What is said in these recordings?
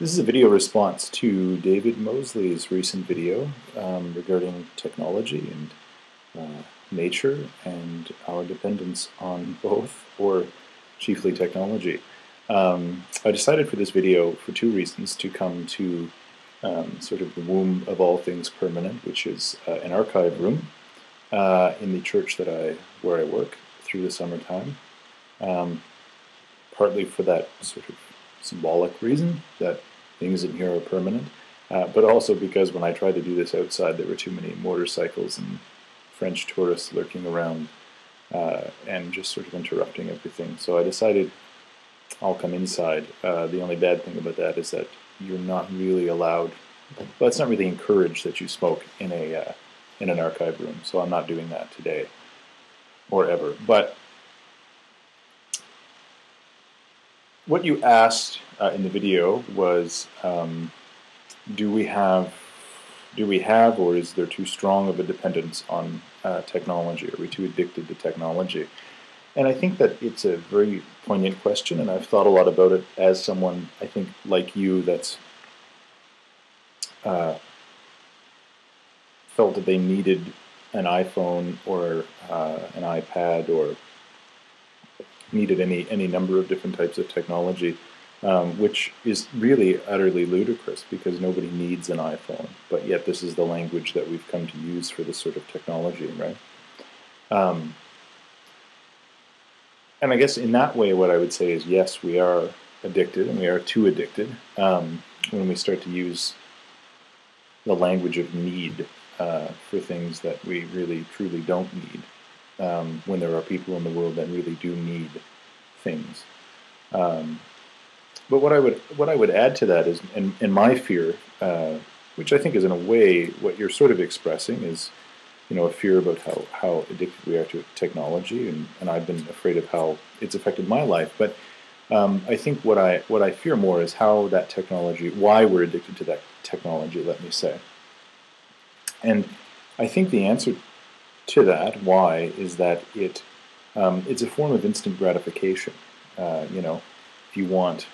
This is a video response to David Mosley's recent video regarding technology and nature and our dependence on both, or chiefly technology. I decided for this video for two reasons: to come to sort of the womb of all things permanent, which is an archive room in the church where I work through the summertime. Partly for that sort of symbolic reason that things in here are permanent, but also because when I tried to do this outside, there were too many motorcycles and French tourists lurking around and just sort of interrupting everything. So I decided I'll come inside. The only bad thing about that is that you're not really allowed, well, it's not really encouraged that you smoke in an archive room, so I'm not doing that today or ever. But what you asked in the video was, do we have, or is there too strong of a dependence on technology? Are we too addicted to technology? And I think that it's a very poignant question, and I've thought a lot about it as someone, I think, like you, that's felt that they needed an iPhone or an iPad or needed any number of different types of technology, which is really utterly ludicrous because nobody needs an iPhone, but yet this is the language that we've come to use for this sort of technology, right? And I guess in that way what I would say is, yes, we are addicted, and we are too addicted when we start to use the language of need for things that we really truly don't need. When there are people in the world that really do need things. But what I would add to that is, and my fear, which I think is in a way what you're sort of expressing, is, you know, a fear about how addicted we are to technology, and I've been afraid of how it's affected my life. But I think what I fear more is how that technology, why we're addicted to that technology, let me say. And I think the answer to that, why, is that it's a form of instant gratification. You know, if you want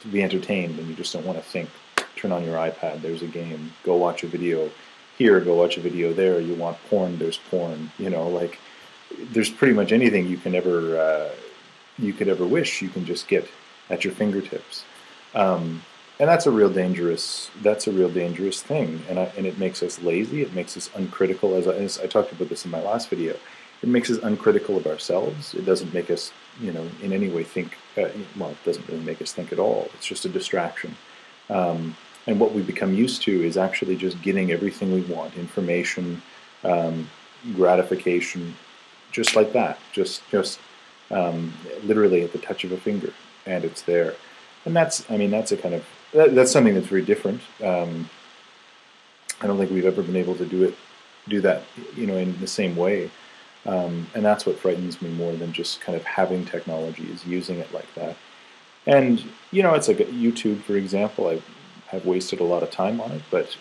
to be entertained and you just don't want to think, turn on your iPad, there's a game, go watch a video here, go watch a video there. You want porn, there's porn. You know, like, there's pretty much anything you could ever wish, you can just get at your fingertips. And that's a real dangerous thing, and it makes us lazy. It makes us uncritical. As I talked about this in my last video, it makes us uncritical of ourselves. It doesn't make us, you know, in any way think. Well, it doesn't really make us think at all. It's just a distraction. And what we become used to is actually just getting everything we want: information, gratification, just like that, just literally at the touch of a finger, and it's there. And that's a kind of, that's something that's very different. I don't think we've ever been able to do that, you know, in the same way. And that's what frightens me more than just kind of having technology, is using it like that. And, you know, it's like YouTube, for example. I have wasted a lot of time on it, but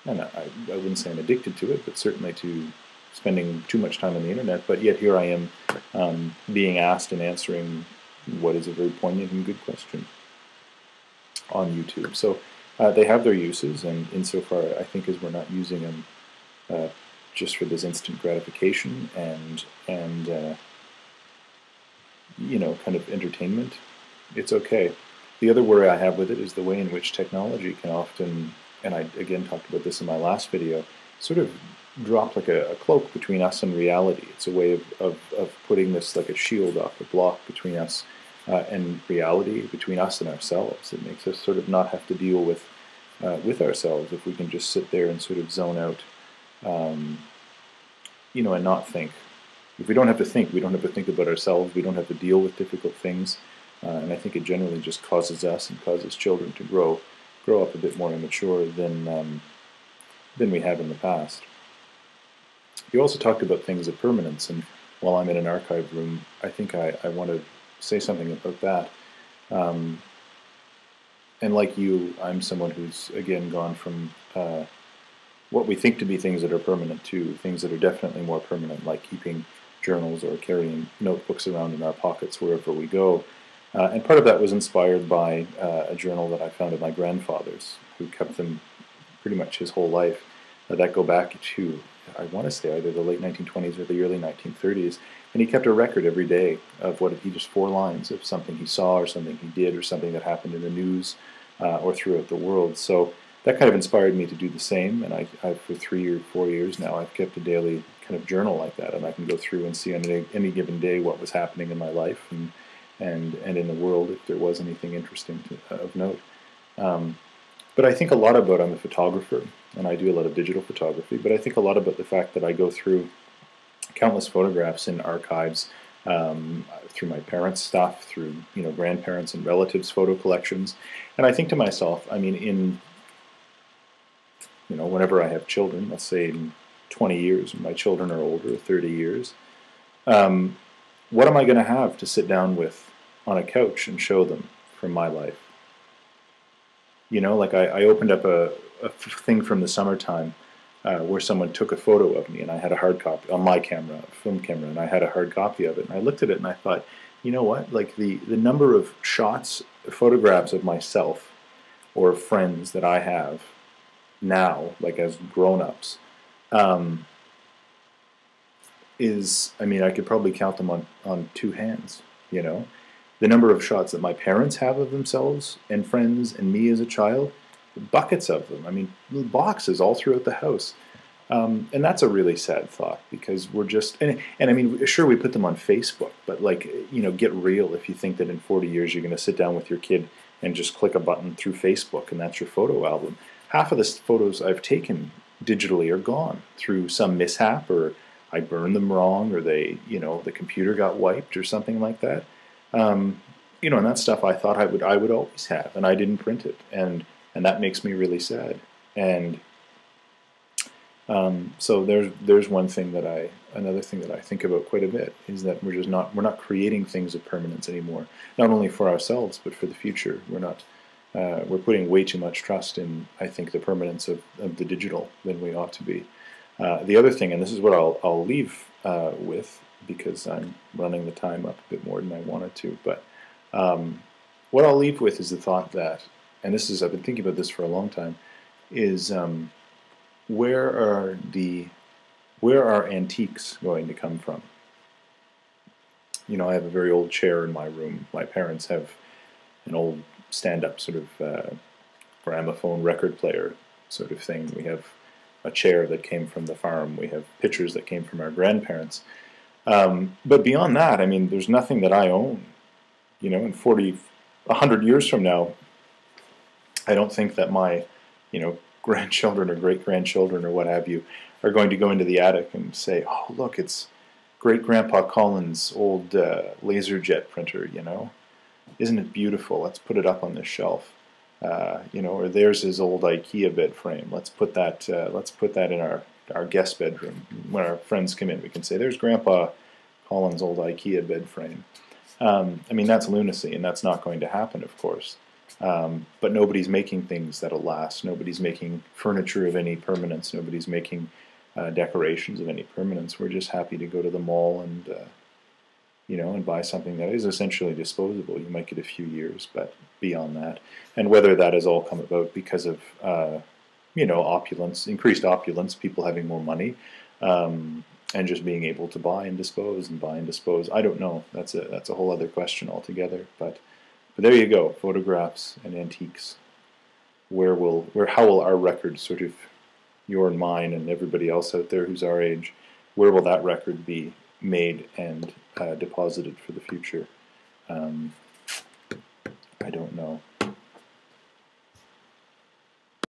and I wouldn't say I'm addicted to it, but certainly to spending too much time on the internet. But yet here I am being asked and answering what is a very poignant and good question on YouTube. So they have their uses, and insofar I think as we're not using them just for this instant gratification and you know, kind of entertainment, it's okay. The other worry I have with it is the way in which technology can often, and I again talked about this in my last video, sort of drop like a cloak between us and reality. It's a way of putting this like a shield up, a block between us and reality, between us and ourselves. It makes us sort of not have to deal with ourselves if we can just sit there and sort of zone out, you know, and not think. If we don't have to think, we don't have to think about ourselves. We don't have to deal with difficult things, and I think it generally just causes us and causes children to grow up a bit more immature than we have in the past. You also talked about things of permanence, and while I'm in an archive room, I think I want to say something about that. And like you, I'm someone who's, again, gone from what we think to be things that are permanent to things that are definitely more permanent, like keeping journals or carrying notebooks around in our pockets wherever we go. And part of that was inspired by a journal that I found at my grandfather's, who kept them pretty much his whole life, that go back to, I want to say, either the late 1920s or the early 1930s. And he kept a record every day of what he just 4 lines of something he saw or something he did or something that happened in the news or throughout the world. So that kind of inspired me to do the same. And I've for 3 or 4 years now, I've kept a daily kind of journal like that, and I can go through and see on any given day what was happening in my life and in the world if there was anything interesting of note. But I think a lot about, I'm a photographer, and I do a lot of digital photography, but I think a lot about the fact that I go through countless photographs in archives, through my parents' stuff, through grandparents and relatives' photo collections, and I think to myself, I mean, in whenever I have children, let's say in 20 years, when my children are older, 30 years, what am I going to have to sit down with on a couch and show them from my life? Like I opened up a thing from the summertime where someone took a photo of me, and I had a hard copy on my camera, a film camera, and I had a hard copy of it. And I looked at it and I thought, you know what? Like the number of shots, photographs of myself or friends that I have now, like as grown-ups, is, I mean, I could probably count them on 2 hands, The number of shots that my parents have of themselves and friends and me as a child, buckets of them. I mean, boxes all throughout the house. And that's a really sad thought, because we're just, and I mean, sure, we put them on Facebook, but like, get real if you think that in 40 years you're going to sit down with your kid and just click a button through Facebook and that's your photo album. Half of the photos I've taken digitally are gone through some mishap, or I burned them wrong, or they, the computer got wiped or something like that. And that stuff I thought I would always have, and I didn't print it, and that makes me really sad. And so there's another thing that I think about quite a bit, is that we're not creating things of permanence anymore, not only for ourselves but for the future. We're putting way too much trust in, I think, the permanence of the digital than we ought to be. The other thing, and this is what I'll leave with, because I'm running the time up a bit more than I wanted to, but what I'll leave with is the thought that, and I've been thinking about this for a long time, is where are antiques going to come from? I have a very old chair in my room. My parents have an old stand-up sort of gramophone record player sort of thing. We have a chair that came from the farm. We have pictures that came from our grandparents. But beyond that, I mean, there's nothing that I own. In 100 years from now, I don't think that my, grandchildren or great-grandchildren or what have you are going to go into the attic and say, oh, look, it's great-grandpa Colin's old LaserJet printer, Isn't it beautiful? Let's put it up on this shelf. Or there's his old IKEA bed frame. Let's put that in our guest bedroom. When our friends come in, we can say, there's Grandpa Colin's old IKEA bed frame. I mean, that's lunacy, and that's not going to happen, of course. But nobody's making things that'll last. Nobody's making furniture of any permanence. Nobody's making decorations of any permanence. We're just happy to go to the mall and and buy something that is essentially disposable. You might get a few years, but beyond that. And whether that has all come about because of, opulence, increased opulence, people having more money, and just being able to buy and dispose, I don't know. That's a whole other question altogether. But there you go, photographs and antiques. How will our record, sort of your and mine and everybody else out there who's our age, where will that record be made and deposited for the future? I don't know.